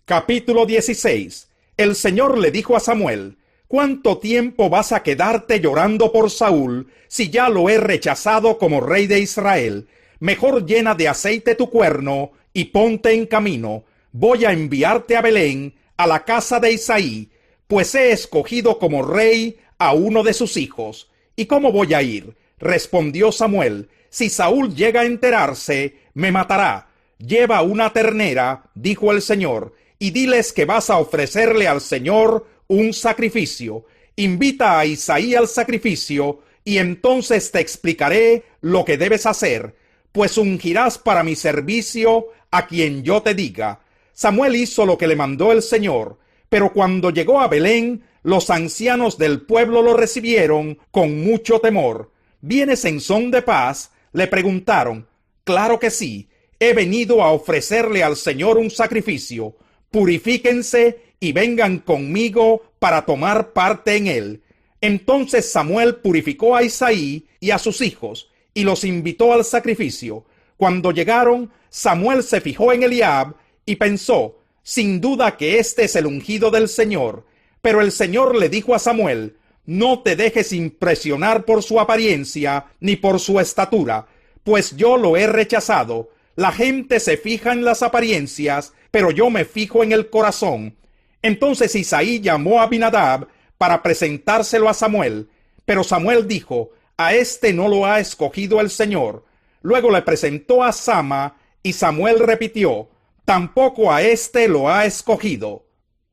Capítulo 16. El Señor le dijo a Samuel: ¿Cuánto tiempo vas a quedarte llorando por Saúl, si ya lo he rechazado como rey de Israel? Mejor llena de aceite tu cuerno y ponte en camino. Voy a enviarte a Belén, a la casa de Isaí, pues he escogido como rey a uno de sus hijos. ¿Y cómo voy a ir? Respondió Samuel: si Saúl llega a enterarse, me matará. Lleva una ternera, dijo el Señor, y diles que vas a ofrecerle al Señor un sacrificio. Invita a Isaí al sacrificio, y entonces te explicaré lo que debes hacer, pues ungirás para mi servicio a quien yo te diga. Samuel hizo lo que le mandó el Señor, pero cuando llegó a Belén, los ancianos del pueblo lo recibieron con mucho temor. ¿Vienes en son de paz?, le preguntaron. Claro que sí, he venido a ofrecerle al Señor un sacrificio. Purifíquense y vengan conmigo para tomar parte en él. Entonces Samuel purificó a Isaí y a sus hijos, y los invitó al sacrificio. Cuando llegaron, Samuel se fijó en Eliab y pensó: sin duda que este es el ungido del Señor. Pero el Señor le dijo a Samuel: no te dejes impresionar por su apariencia ni por su estatura, pues yo lo he rechazado. La gente se fija en las apariencias, pero yo me fijo en el corazón. Entonces Isaí llamó a Abinadab para presentárselo a Samuel, pero Samuel dijo: a este no lo ha escogido el Señor. Luego le presentó a Sama, y Samuel repitió: tampoco a este lo ha escogido.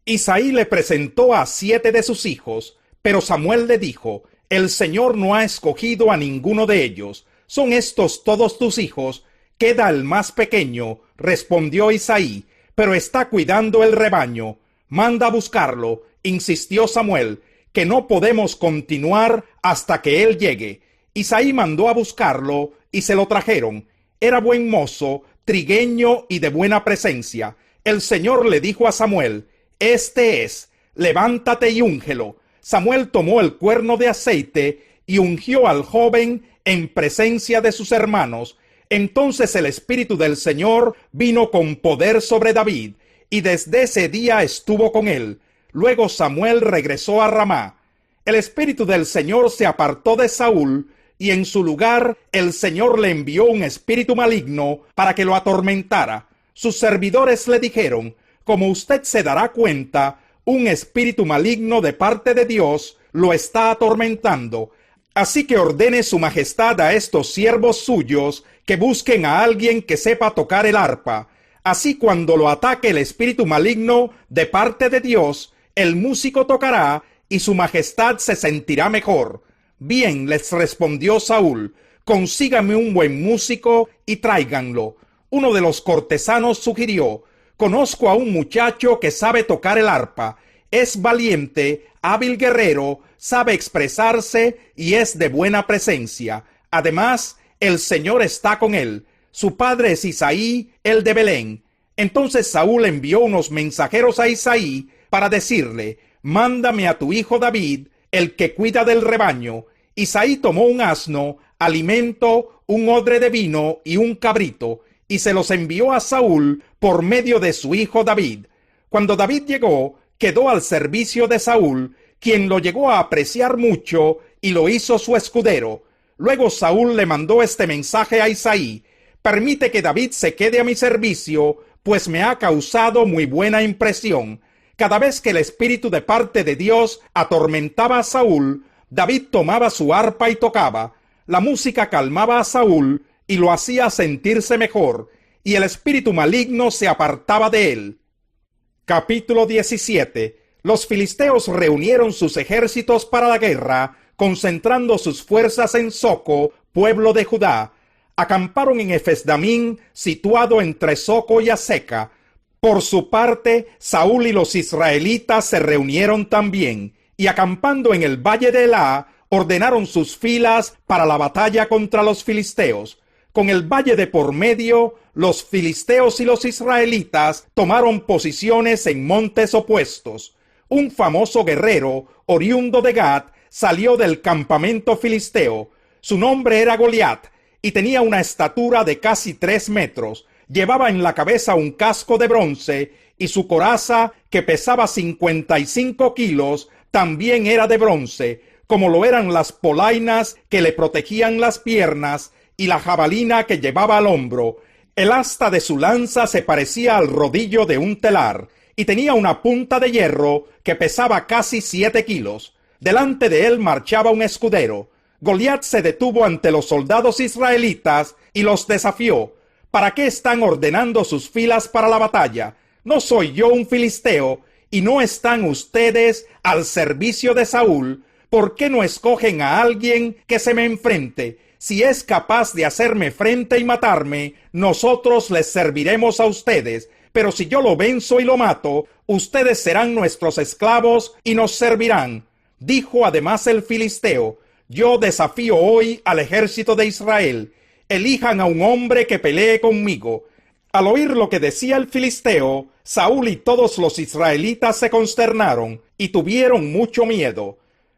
Isaí le presentó a 7 de sus hijos, pero Samuel le dijo: el Señor no ha escogido a ninguno de ellos. ¿Son estos todos tus hijos? Queda el más pequeño, respondió Isaí, pero está cuidando el rebaño. Manda a buscarlo, insistió Samuel, que no podemos continuar hasta que él llegue. Isaí mandó a buscarlo y se lo trajeron. Era buen mozo, trigueño y de buena presencia. El Señor le dijo a Samuel: este es, levántate y úngelo. Samuel tomó el cuerno de aceite y ungió al joven en presencia de sus hermanos. Entonces el Espíritu del Señor vino con poder sobre David, y desde ese día estuvo con él. Luego Samuel regresó a Ramá. El Espíritu del Señor se apartó de Saúl, y en su lugar el Señor le envió un espíritu maligno para que lo atormentara. Sus servidores le dijeron: como usted se dará cuenta, un espíritu maligno de parte de Dios lo está atormentando. Así que ordene su majestad a estos siervos suyos que busquen a alguien que sepa tocar el arpa. Así, cuando lo ataque el espíritu maligno de parte de Dios, el músico tocará y su majestad se sentirá mejor. Bien, les respondió Saúl, consígame un buen músico y tráiganlo. Uno de los cortesanos sugirió: conozco a un muchacho que sabe tocar el arpa. Es valiente, hábil guerrero, sabe expresarse y es de buena presencia. Además, el Señor está con él. Su padre es Isaí, el de Belén. Entonces Saúl envió unos mensajeros a Isaí para decirle: mándame a tu hijo David, el que cuida del rebaño. Isaí tomó un asno, alimento, un odre de vino y un cabrito, y se los envió a Saúl por medio de su hijo David. Cuando David llegó, quedó al servicio de Saúl, quien lo llegó a apreciar mucho y lo hizo su escudero. Luego Saúl le mandó este mensaje a Isaí: permite que David se quede a mi servicio, pues me ha causado muy buena impresión. Cada vez que el espíritu de parte de Dios atormentaba a Saúl, David tomaba su arpa y tocaba. La música calmaba a Saúl y lo hacía sentirse mejor, y el espíritu maligno se apartaba de él. Capítulo 17. Los filisteos reunieron sus ejércitos para la guerra, concentrando sus fuerzas en Soco, pueblo de Judá. Acamparon en Efesdamín, situado entre Soco y Aseca. Por su parte, Saúl y los israelitas se reunieron también, y acampando en el valle de Elá, ordenaron sus filas para la batalla contra los filisteos. Con el valle de por medio, los filisteos y los israelitas tomaron posiciones en montes opuestos. Un famoso guerrero, oriundo de Gat, salió del campamento filisteo. Su nombre era Goliat, y tenía una estatura de casi 3 metros. Llevaba en la cabeza un casco de bronce, y su coraza, que pesaba 55 kilos, también era de bronce, como lo eran las polainas que le protegían las piernas y la jabalina que llevaba al hombro. El asta de su lanza se parecía al rodillo de un telar, y tenía una punta de hierro que pesaba casi 7 kilos. Delante de él marchaba un escudero. Goliat se detuvo ante los soldados israelitas y los desafió. ¿Para qué están ordenando sus filas para la batalla? ¿No soy yo un filisteo y no están ustedes al servicio de Saúl? ¿Por qué no escogen a alguien que se me enfrente? Si es capaz de hacerme frente y matarme, nosotros les serviremos a ustedes. Pero si yo lo venzo y lo mato, ustedes serán nuestros esclavos y nos servirán. Dijo además el filisteo: yo desafío hoy al ejército de Israel. Elijan a un hombre que pelee conmigo. Al oír lo que decía el filisteo, Saúl y todos los israelitas se consternaron y tuvieron mucho miedo.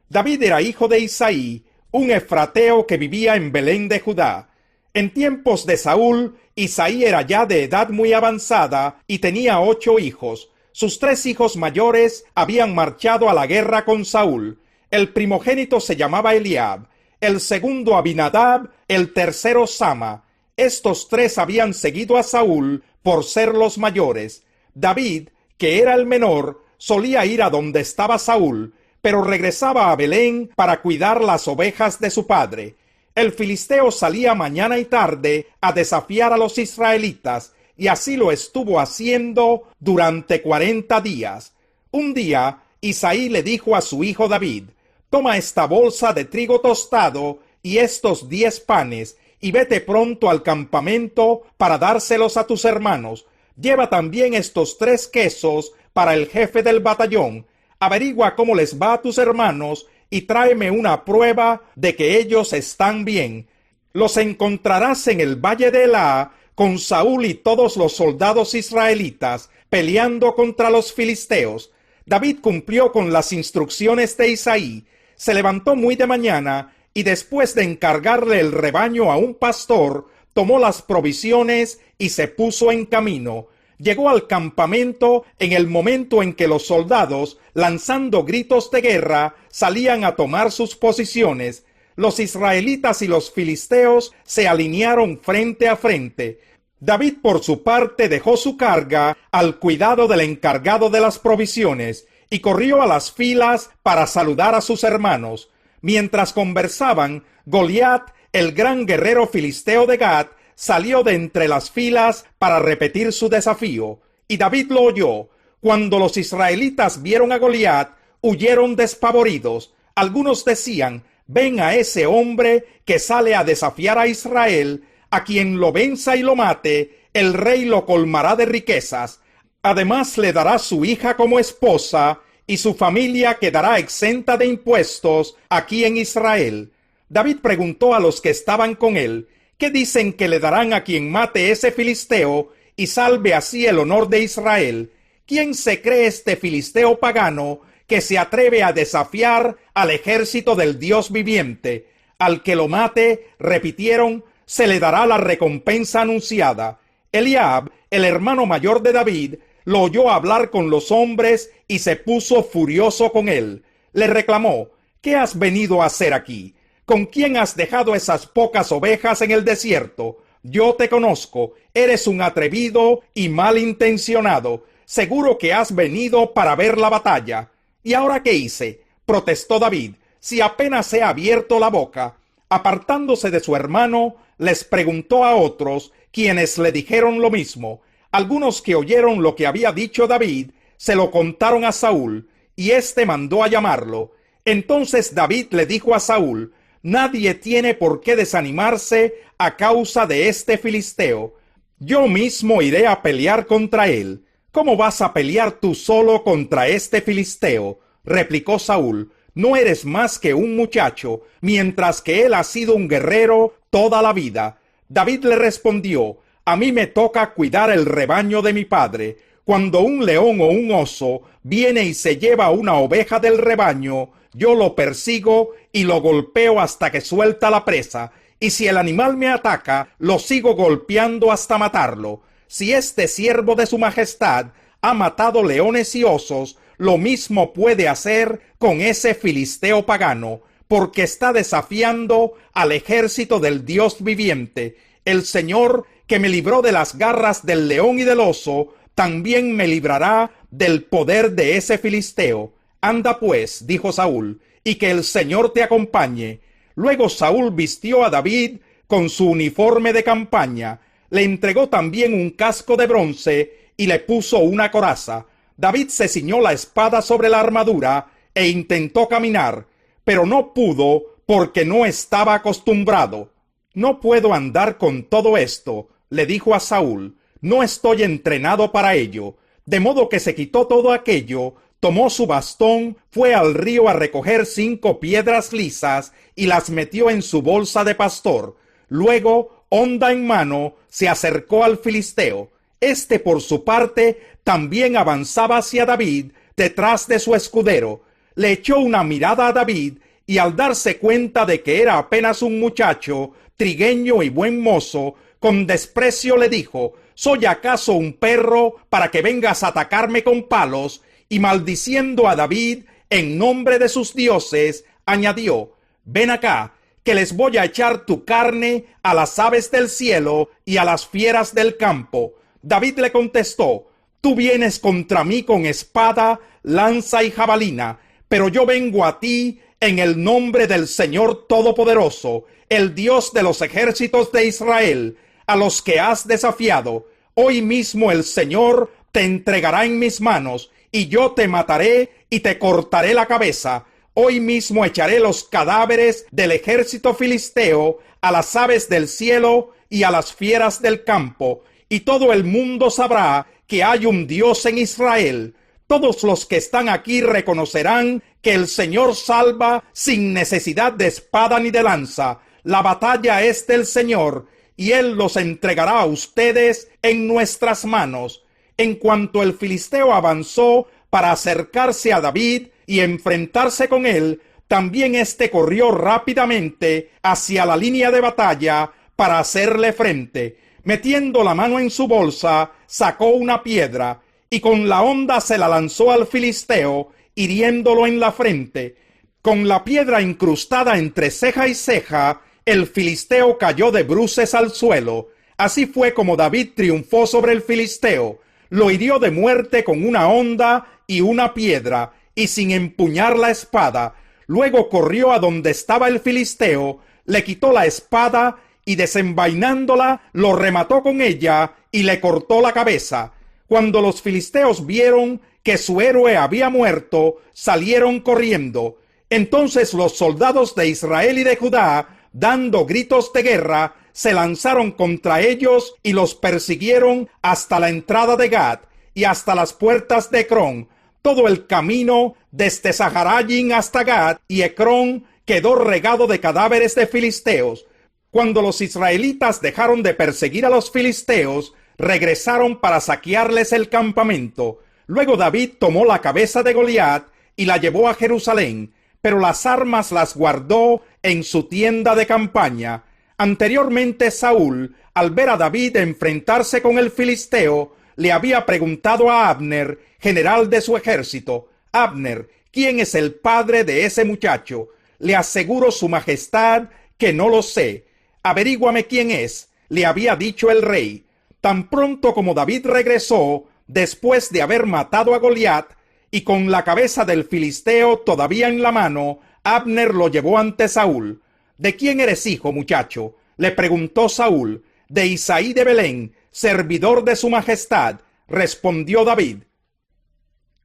David era hijo de Isaí, un efrateo que vivía en Belén de Judá. En tiempos de Saúl, Isaí era ya de edad muy avanzada y tenía 8 hijos. Sus 3 hijos mayores habían marchado a la guerra con Saúl. El primogénito se llamaba Eliab, el segundo Abinadab, el tercero Sama. Estos 3 habían seguido a Saúl por ser los mayores. David, que era el menor, solía ir a donde estaba Saúl, pero regresaba a Belén para cuidar las ovejas de su padre. El filisteo salía mañana y tarde a desafiar a los israelitas, y así lo estuvo haciendo durante 40 días. Un día, Isaí le dijo a su hijo David: toma esta bolsa de trigo tostado y estos 10 panes, y vete pronto al campamento para dárselos a tus hermanos. Lleva también estos 3 quesos para el jefe del batallón. Averigua cómo les va a tus hermanos y tráeme una prueba de que ellos están bien. Los encontrarás en el valle de Elá con Saúl y todos los soldados israelitas peleando contra los filisteos. David cumplió con las instrucciones de Isaí. Se levantó muy de mañana y después de encargarle el rebaño a un pastor, tomó las provisiones y se puso en camino. Llegó al campamento en el momento en que los soldados, lanzando gritos de guerra, salían a tomar sus posiciones. Los israelitas y los filisteos se alinearon frente a frente. David, por su parte, dejó su carga al cuidado del encargado de las provisiones y corrió a las filas para saludar a sus hermanos. Mientras conversaban, Goliat, el gran guerrero filisteo de Gat, salió de entre las filas para repetir su desafío, y David lo oyó. Cuando los israelitas vieron a Goliat, huyeron despavoridos. Algunos decían: ven a ese hombre que sale a desafiar a Israel, a quien lo venza y lo mate, el rey lo colmará de riquezas. Además le dará su hija como esposa, y su familia quedará exenta de impuestos aquí en Israel. David preguntó a los que estaban con él: ¿qué dicen que le darán a quien mate ese filisteo y salve así el honor de Israel? ¿Quién se cree este filisteo pagano que se atreve a desafiar al ejército del Dios viviente? Al que lo mate, repitieron, se le dará la recompensa anunciada. Eliab, el hermano mayor de David, lo oyó hablar con los hombres y se puso furioso con él. Le reclamó: ¿qué has venido a hacer aquí? ¿Con quién has dejado esas pocas ovejas en el desierto? Yo te conozco, eres un atrevido y malintencionado. Seguro que has venido para ver la batalla. ¿Y ahora qué hice?, protestó David, si apenas he abierto la boca. Apartándose de su hermano, les preguntó a otros, quienes le dijeron lo mismo. Algunos que oyeron lo que había dicho David, se lo contaron a Saúl, y éste mandó a llamarlo. Entonces David le dijo a Saúl: nadie tiene por qué desanimarse a causa de este filisteo. Yo mismo iré a pelear contra él. ¿Cómo vas a pelear tú solo contra este filisteo?, replicó Saúl. No eres más que un muchacho, mientras que él ha sido un guerrero toda la vida. David le respondió: a mí me toca cuidar el rebaño de mi padre. Cuando un león o un oso viene y se lleva una oveja del rebaño, yo lo persigo y lo golpeo hasta que suelta la presa, y si el animal me ataca, lo sigo golpeando hasta matarlo. Si este siervo de su majestad ha matado leones y osos, lo mismo puede hacer con ese filisteo pagano, porque está desafiando al ejército del Dios viviente. El Señor, que me libró de las garras del león y del oso, también me librará del poder de ese filisteo. Anda pues, dijo Saúl, y que el Señor te acompañe. Luego Saúl vistió a David con su uniforme de campaña, le entregó también un casco de bronce y le puso una coraza. David se ciñó la espada sobre la armadura e intentó caminar, pero no pudo porque no estaba acostumbrado. No puedo andar con todo esto, le dijo a Saúl, no estoy entrenado para ello. De modo que se quitó todo aquello, tomó su bastón, fue al río a recoger 5 piedras lisas y las metió en su bolsa de pastor. Luego, honda en mano, se acercó al filisteo. Este, por su parte, también avanzaba hacia David detrás de su escudero. Le echó una mirada a David y al darse cuenta de que era apenas un muchacho, trigueño y buen mozo, con desprecio le dijo: ¿Soy acaso un perro para que vengas a atacarme con palos? Y maldiciendo a David en nombre de sus dioses, añadió: ven acá, que les voy a echar tu carne a las aves del cielo y a las fieras del campo. David le contestó: tú vienes contra mí con espada, lanza y jabalina, pero yo vengo a ti en el nombre del Señor Todopoderoso, el Dios de los ejércitos de Israel, a los que has desafiado. Hoy mismo el Señor te entregará en mis manos, y yo te mataré y te cortaré la cabeza. Hoy mismo echaré los cadáveres del ejército filisteo a las aves del cielo y a las fieras del campo, y todo el mundo sabrá que hay un Dios en Israel. Todos los que están aquí reconocerán que el Señor salva sin necesidad de espada ni de lanza. La batalla es del Señor, y Él los entregará a ustedes en nuestras manos. En cuanto el filisteo avanzó para acercarse a David y enfrentarse con él, también éste corrió rápidamente hacia la línea de batalla para hacerle frente. Metiendo la mano en su bolsa, sacó una piedra y con la honda se la lanzó al filisteo, hiriéndolo en la frente. Con la piedra incrustada entre ceja y ceja, el filisteo cayó de bruces al suelo. Así fue como David triunfó sobre el filisteo. Lo hirió de muerte con una honda y una piedra, y sin empuñar la espada. Luego corrió a donde estaba el filisteo, le quitó la espada y desenvainándola, lo remató con ella y le cortó la cabeza. Cuando los filisteos vieron que su héroe había muerto, salieron corriendo. Entonces los soldados de Israel y de Judá, dando gritos de guerra, se lanzaron contra ellos y los persiguieron hasta la entrada de Gad y hasta las puertas de Ecrón. Todo el camino desde Saharayim hasta Gad y Ecrón quedó regado de cadáveres de filisteos. Cuando los israelitas dejaron de perseguir a los filisteos, regresaron para saquearles el campamento. Luego David tomó la cabeza de Goliat y la llevó a Jerusalén, pero las armas las guardó en su tienda de campaña. Anteriormente Saúl, al ver a David enfrentarse con el filisteo, le había preguntado a Abner, general de su ejército: Abner, ¿quién es el padre de ese muchacho? Le aseguro, su majestad, que no lo sé. Averíguame quién es, le había dicho el rey. Tan pronto como David regresó, después de haber matado a Goliat, y con la cabeza del filisteo todavía en la mano, Abner lo llevó ante Saúl. ¿De quién eres hijo, muchacho?, le preguntó Saúl. De Isaí de Belén, servidor de su majestad, respondió David.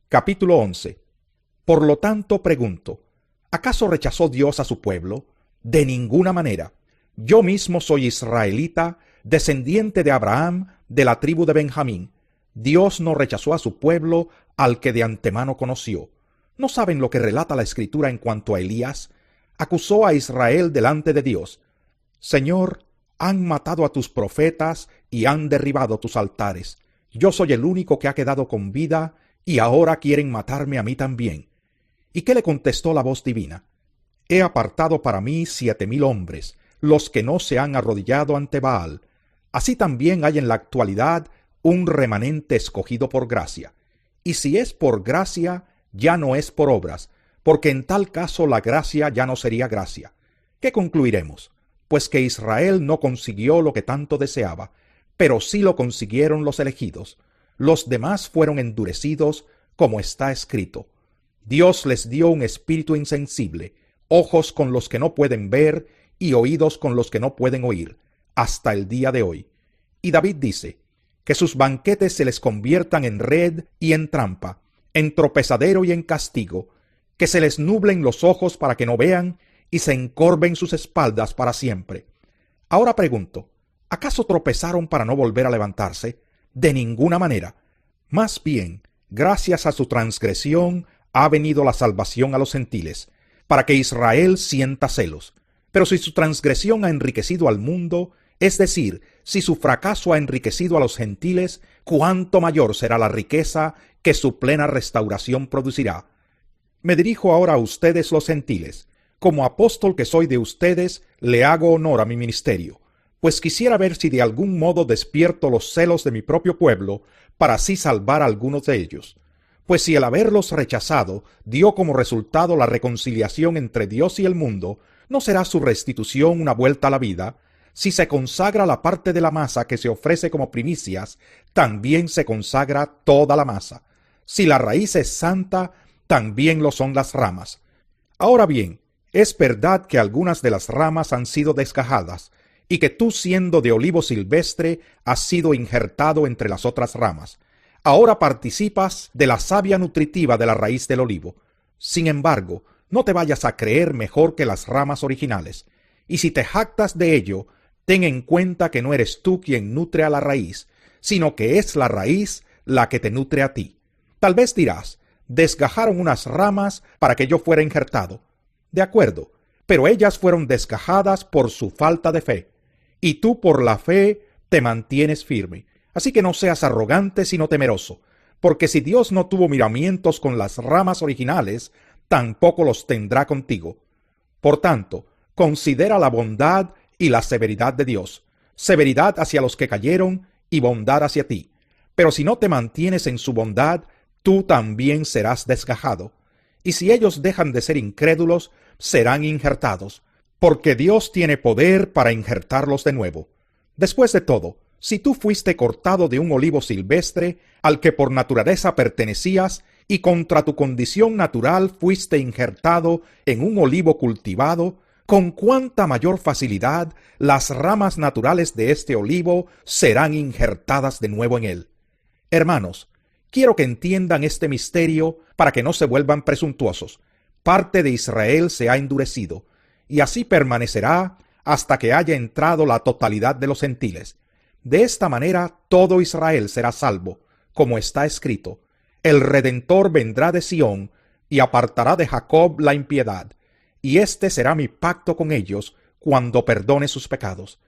Capítulo 11. Por lo tanto pregunto, ¿acaso rechazó Dios a su pueblo? De ninguna manera. Yo mismo soy israelita, descendiente de Abraham, de la tribu de Benjamín. Dios no rechazó a su pueblo al que de antemano conoció. ¿No saben lo que relata la Escritura en cuanto a Elías? Acusó a Israel delante de Dios: Señor, han matado a tus profetas y han derribado tus altares. Yo soy el único que ha quedado con vida, y ahora quieren matarme a mí también. ¿Y qué le contestó la voz divina? He apartado para mí 7,000 hombres, los que no se han arrodillado ante Baal. Así también hay en la actualidad un remanente escogido por gracia. Y si es por gracia, ya no es por obras, porque en tal caso la gracia ya no sería gracia. ¿Qué concluiremos? Pues que Israel no consiguió lo que tanto deseaba, pero sí lo consiguieron los elegidos. Los demás fueron endurecidos, como está escrito. Dios les dio un espíritu insensible, ojos con los que no pueden ver y oídos con los que no pueden oír, hasta el día de hoy. Y David dice, que sus banquetes se les conviertan en red y en trampa, en tropezadero y en castigo, que se les nublen los ojos para que no vean y se encorven sus espaldas para siempre. Ahora pregunto, ¿acaso tropezaron para no volver a levantarse? De ninguna manera. Más bien, gracias a su transgresión ha venido la salvación a los gentiles, para que Israel sienta celos. Pero si su transgresión ha enriquecido al mundo, es decir, si su fracaso ha enriquecido a los gentiles, cuánto mayor será la riqueza que su plena restauración producirá. Me dirijo ahora a ustedes los gentiles. Como apóstol que soy de ustedes, le hago honor a mi ministerio, pues quisiera ver si de algún modo despierto los celos de mi propio pueblo, para así salvar a algunos de ellos. Pues si el haberlos rechazado dio como resultado la reconciliación entre Dios y el mundo, ¿no será su restitución una vuelta a la vida? Si se consagra la parte de la masa que se ofrece como primicias, también se consagra toda la masa. Si la raíz es santa, también lo son las ramas. Ahora bien, es verdad que algunas de las ramas han sido desgajadas, y que tú, siendo de olivo silvestre, has sido injertado entre las otras ramas. Ahora participas de la savia nutritiva de la raíz del olivo. Sin embargo, no te vayas a creer mejor que las ramas originales. Y si te jactas de ello, ten en cuenta que no eres tú quien nutre a la raíz, sino que es la raíz la que te nutre a ti. Tal vez dirás, desgajaron unas ramas para que yo fuera injertado. De acuerdo, pero ellas fueron desgajadas por su falta de fe, y tú por la fe te mantienes firme. Así que no seas arrogante sino temeroso, porque si Dios no tuvo miramientos con las ramas originales, tampoco los tendrá contigo. Por tanto, considera la bondad y la severidad de Dios, severidad hacia los que cayeron y bondad hacia ti. Pero si no te mantienes en su bondad, tú también serás desgajado. Y si ellos dejan de ser incrédulos, serán injertados, porque Dios tiene poder para injertarlos de nuevo. Después de todo, si tú fuiste cortado de un olivo silvestre, al que por naturaleza pertenecías, y contra tu condición natural fuiste injertado en un olivo cultivado, con cuánta mayor facilidad las ramas naturales de este olivo serán injertadas de nuevo en él. Hermanos, quiero que entiendan este misterio para que no se vuelvan presuntuosos. Parte de Israel se ha endurecido, y así permanecerá hasta que haya entrado la totalidad de los gentiles. De esta manera todo Israel será salvo, como está escrito: el Redentor vendrá de Sión, y apartará de Jacob la impiedad, y este será mi pacto con ellos cuando perdone sus pecados.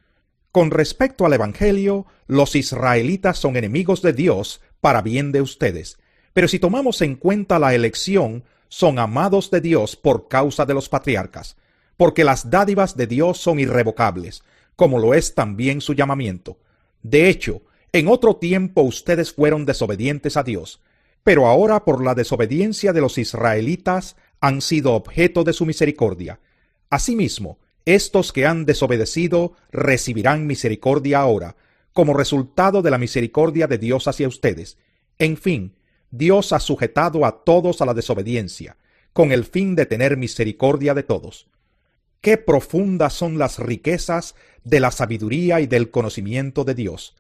Con respecto al Evangelio, los israelitas son enemigos de Dios para bien de ustedes, pero si tomamos en cuenta la elección, son amados de Dios por causa de los patriarcas, porque las dádivas de Dios son irrevocables, como lo es también su llamamiento. De hecho, en otro tiempo ustedes fueron desobedientes a Dios, pero ahora por la desobediencia de los israelitas han sido objeto de su misericordia. Asimismo, estos que han desobedecido recibirán misericordia ahora, como resultado de la misericordia de Dios hacia ustedes. En fin, Dios ha sujetado a todos a la desobediencia, con el fin de tener misericordia de todos. Qué profundas son las riquezas de la sabiduría y del conocimiento de Dios.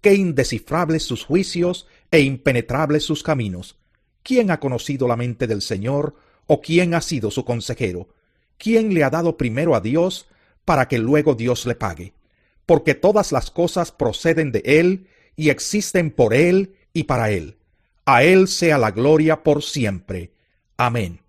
Qué indescifrables sus juicios e impenetrables sus caminos. ¿Quién ha conocido la mente del Señor, o quién ha sido su consejero? ¿Quién le ha dado primero a Dios para que luego Dios le pague? Porque todas las cosas proceden de Él y existen por Él y para Él. A Él sea la gloria por siempre. Amén.